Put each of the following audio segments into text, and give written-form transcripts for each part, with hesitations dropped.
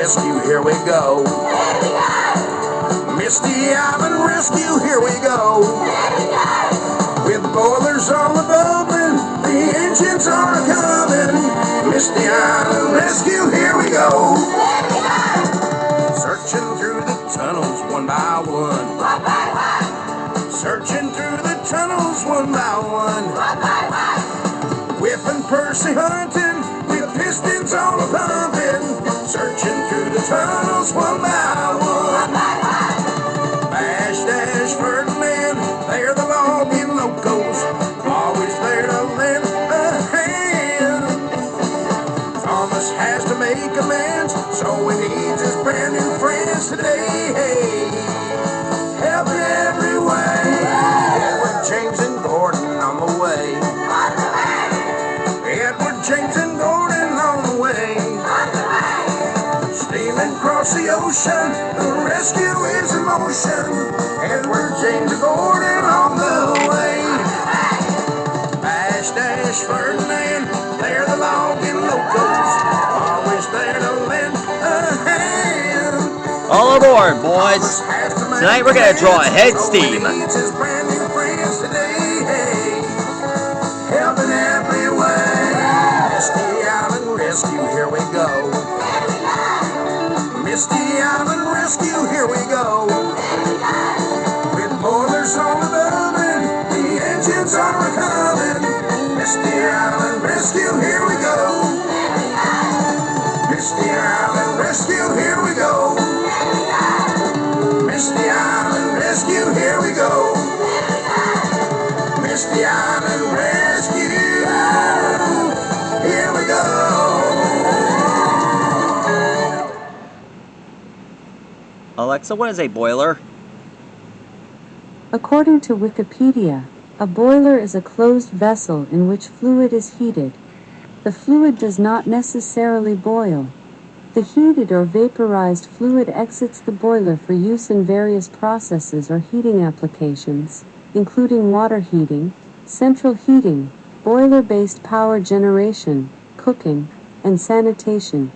Rescue, here we go. Misty Island Rescue, here we go. With the boilers all bubbling, the engines are coming. Misty Island Rescue, here we go. Searching through the tunnels one by one. Searching through the tunnels one by one. Whipping Percy hunting, with pistons all pumping. Searching through the tunnels one by one. Bash Dash Ferdinand, they're the logging locos, always there to lend a hand. Thomas has to make amends, so he needs his brand new friends today. Hey, helping every way. Edward, James, and Gordon on the way. Edward, James, and Gordon on the way. Steaming across the ocean, the rescue is in motion. Edward, James, and Gordon on the way. Bash Dash Ferdinand, they're the logging locos, always there to lend a hand. All aboard, boys. Tonight we're going to draw a head steam. Helping every way. Misty Island Rescue, here we go. Misty Island Rescue, here we go. With boilers on the building, the engines are coming. Misty Island Rescue, here we go. Misty Island Rescue, here we go. Misty Island Rescue, here we go. Misty Island Rescue, here we go. Alexa, what is a boiler? According to Wikipedia, a boiler is a closed vessel in which fluid is heated. The fluid does not necessarily boil. The heated or vaporized fluid exits the boiler for use in various processes or heating applications, including water heating, central heating, boiler-based power generation, cooking, and sanitation.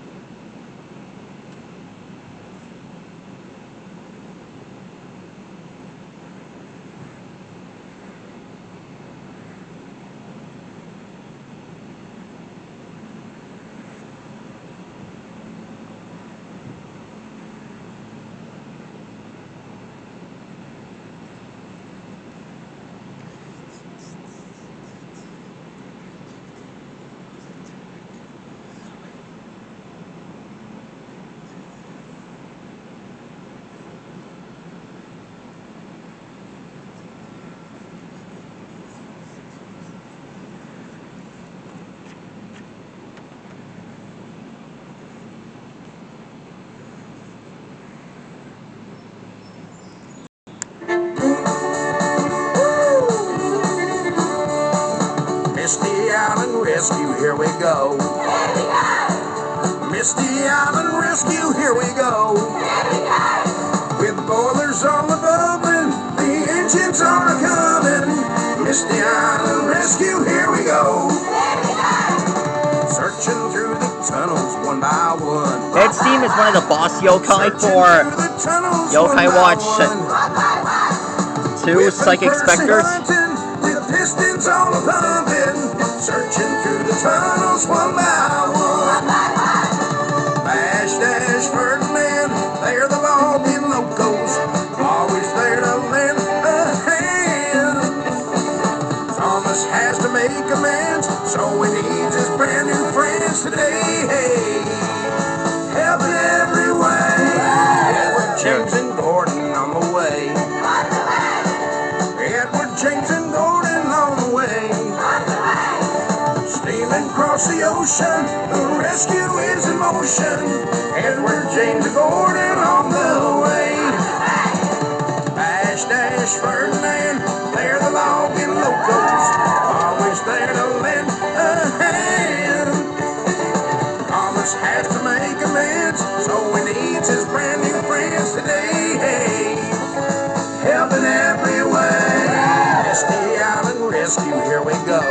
Misty Island Rescue, here we go. Misty Island Rescue, here we go. With boilers all bubbling, the engines are coming. Misty Island Rescue, here we go. Searching through the tunnels one by one. Head steam is one of the boss yokai for Yokai Watch 2 Psychic Specters. Pistons all pumping, searching through the tunnels one by one. Bash Dash Ferdinand, they're the logging locos, always there to lend a hand. Thomas has to make amends, so he needs his brand new friends today. Hey, helping every way. Edward, James, and Gordon on the way. Edward, James, and Gordon on the way. Steaming across the ocean, the rescue is in motion. Edward, James, and Gordon on the way. Bash Dash Ferdinand, they're the logging locos, always there to lend a hand. Thomas has to make amends, so he needs his brand new friends today. Hey, helping every way. Misty Island Rescue, here we go.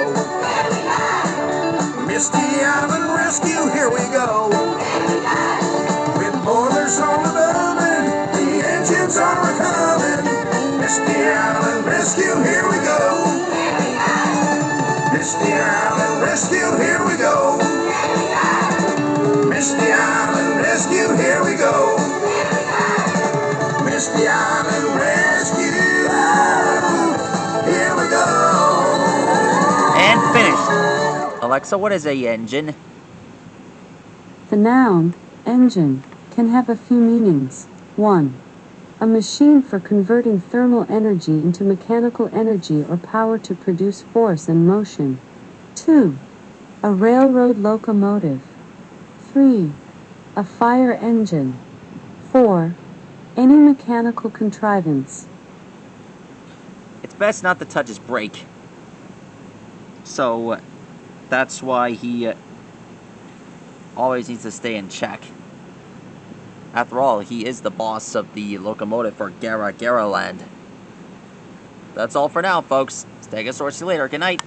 Misty Island Rescue, here we go. With rescue, here we go. Misty Island rescue, here we go. Misty Island rescue, here we go. And finished. Alexa, what is a engine? The noun, engine, can have a few meanings. 1. A machine for converting thermal energy into mechanical energy or power to produce force and motion. 2. A railroad locomotive. 3. A fire engine. 4. Any mechanical contrivance. It's best not to touch his brake. So, that's why he always needs to stay in check. After all, he is the boss of the locomotive for Gara Gara Land. That's all for now, folks. Stegosaurus, see you later. Good night.